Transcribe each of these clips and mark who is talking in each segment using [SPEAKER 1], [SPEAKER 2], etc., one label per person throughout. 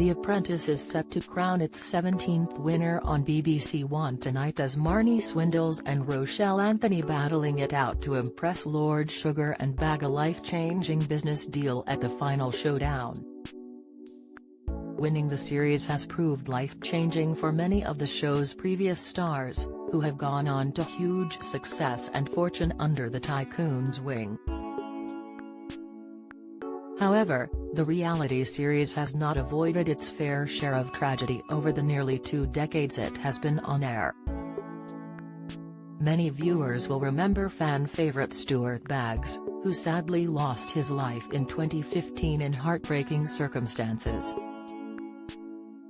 [SPEAKER 1] The Apprentice is set to crown its 17th winner on BBC One tonight as Marnie Swindles and Rochelle Anthony battling it out to impress Lord Sugar and bag a life-changing business deal at the final showdown. Winning the series has proved life-changing for many of the show's previous stars, who have gone on to huge success and fortune under the tycoon's wing. However, the reality series has not avoided its fair share of tragedy over the nearly 2 decades it has been on air. Many viewers will remember fan favorite Stuart Baggs, who sadly lost his life in 2015 in heartbreaking circumstances.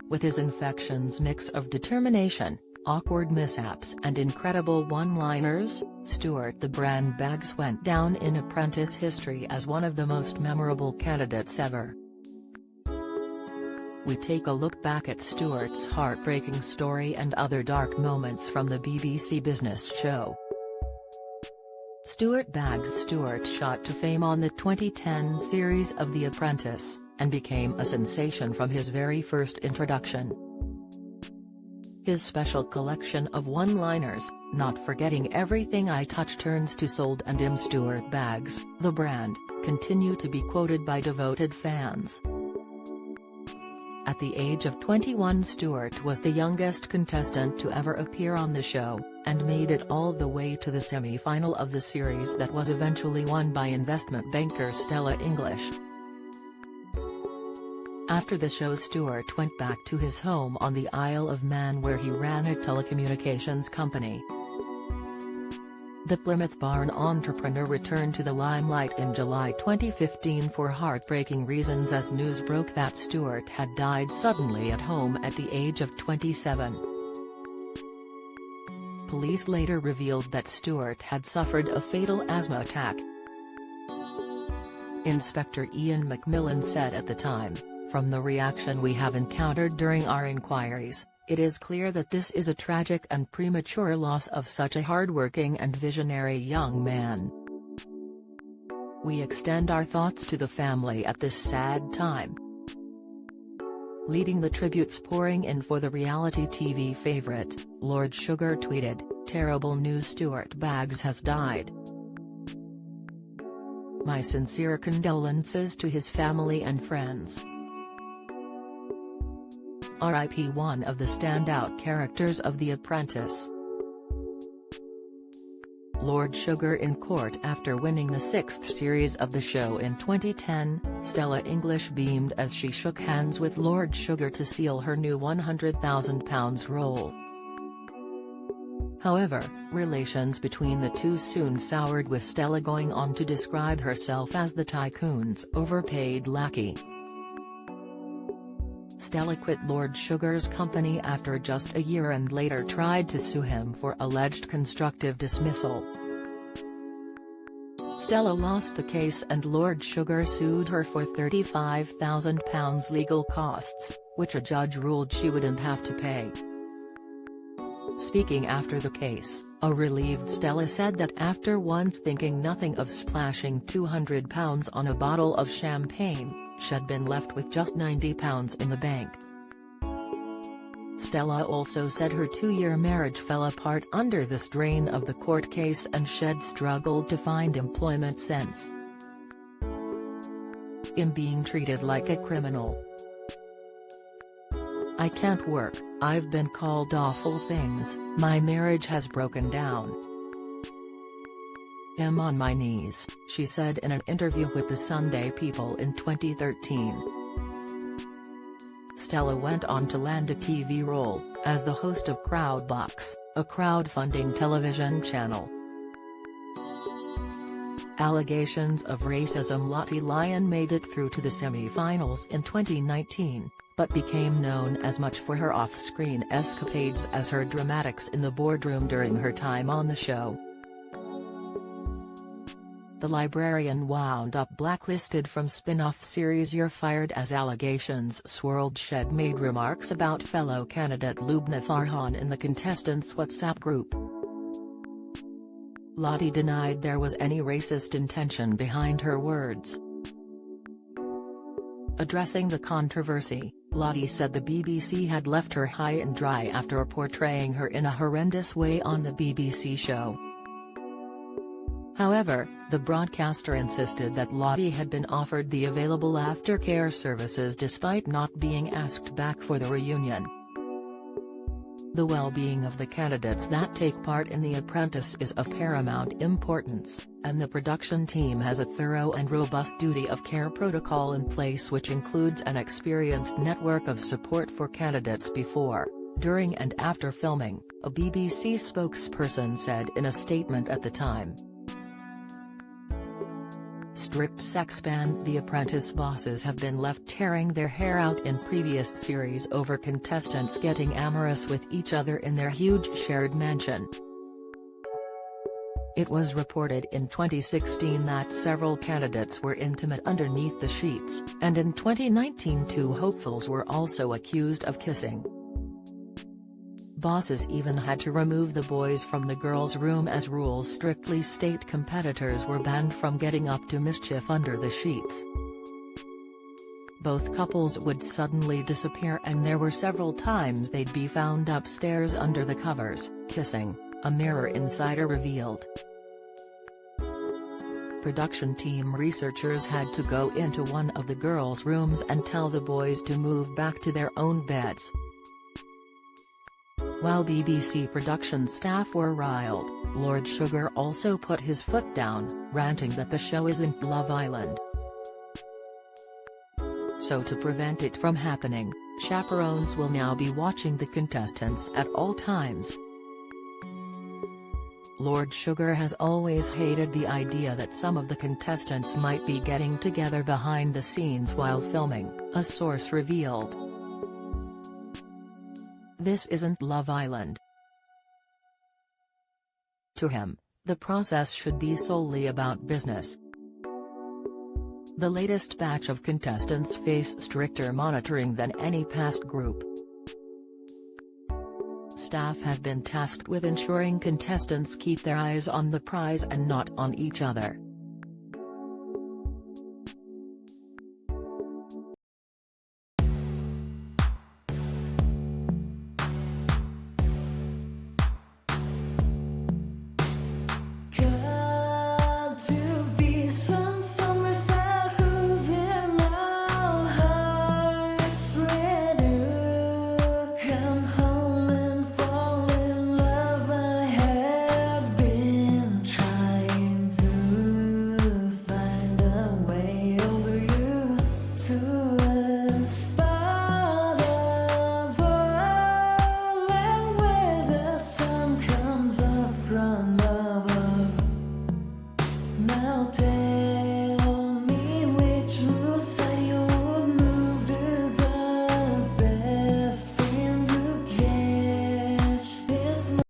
[SPEAKER 1] With his infection's mix of determination, awkward mishaps and incredible one-liners, Stuart "The Brand" Baggs went down in Apprentice history as one of the most memorable candidates ever. We take a look back at Stuart's heartbreaking story and other dark moments from the BBC Business show. Stuart Baggs. Stuart shot to fame on the 2010 series of The Apprentice, and became a sensation from his very first introduction. His special collection of one-liners, "Not forgetting everything I touch," turns to "Sold and I'm Stuart Baggs, the brand," continue to be quoted by devoted fans. At the age of 21, Stuart was the youngest contestant to ever appear on the show, and made it all the way to the semi-final of the series that was eventually won by investment banker Stella English. After the show, Stuart went back to his home on the Isle of Man where he ran a telecommunications company. The Plymouth Barn entrepreneur returned to the limelight in July 2015 for heartbreaking reasons as news broke that Stuart had died suddenly at home at the age of 27. Police later revealed that Stuart had suffered a fatal asthma attack. Inspector Ian McMillan said at the time, "From the reaction we have encountered during our inquiries, it is clear that this is a tragic and premature loss of such a hardworking and visionary young man. We extend our thoughts to the family at this sad time." Leading the tributes pouring in for the reality TV favorite, Lord Sugar tweeted, "Terrible news, Stuart Baggs has died. My sincere condolences to his family and friends. R.I.P. one of the standout characters of The Apprentice." Lord Sugar in court after winning the 6th series of the show in 2010, Stella English beamed as she shook hands with Lord Sugar to seal her new £100,000 role. However, relations between the two soon soured, with Stella going on to describe herself as the tycoon's overpaid lackey. Stella quit Lord Sugar's company after just a year and later tried to sue him for alleged constructive dismissal. Stella lost the case and Lord Sugar sued her for £35,000 legal costs, which a judge ruled she wouldn't have to pay. Speaking after the case, a relieved Stella said that after once thinking nothing of splashing £200 on a bottle of champagne, she had been left with just £90 in the bank. Stella also said her 2-year marriage fell apart under the strain of the court case and she'd struggled to find employment since. "I'm being treated like a criminal. I can't work, I've been called awful things, my marriage has broken down. I'm on my knees," she said in an interview with the Sunday People in 2013. Stella went on to land a TV role, as the host of Crowdbox, a crowdfunding television channel. Allegations of racism. Lottie Lyon made it through to the semi-finals in 2019, but became known as much for her off-screen escapades as her dramatics in the boardroom during her time on the show. The librarian wound up blacklisted from spin-off series You're Fired as allegations swirled. She'd made remarks about fellow candidate Lubna Farhan in the contestants' WhatsApp group. Lottie denied there was any racist intention behind her words. Addressing the controversy, Lottie said the BBC had left her high and dry after portraying her in a horrendous way on the BBC show. However, the broadcaster insisted that Lottie had been offered the available aftercare services despite not being asked back for the reunion. The well-being of the candidates that take part in The Apprentice is of paramount importance, and the production team has a thorough and robust duty of care protocol in place, which includes an experienced network of support for candidates before, during and after filming, a BBC spokesperson said in a statement at the time. Strip sex band The Apprentice bosses have been left tearing their hair out in previous series over contestants getting amorous with each other in their huge shared mansion. It was reported in 2016 that several candidates were intimate underneath the sheets, and in 2019 two hopefuls were also accused of kissing. Bosses even had to remove the boys from the girls' room as rules strictly state competitors were banned from getting up to mischief under the sheets. Both couples would suddenly disappear, and there were several times they'd be found upstairs under the covers, kissing, a Mirror insider revealed. Production team researchers had to go into one of the girls' rooms and tell the boys to move back to their own beds. While BBC production staff were riled, Lord Sugar also put his foot down, ranting that the show isn't Love Island. So to prevent it from happening, chaperones will now be watching the contestants at all times. Lord Sugar has always hated the idea that some of the contestants might be getting together behind the scenes while filming, a source revealed. This isn't Love Island. To him, the process should be solely about business. The latest batch of contestants face stricter monitoring than any past group. Staff have been tasked with ensuring contestants keep their eyes on the prize and not on each other.
[SPEAKER 2] To us.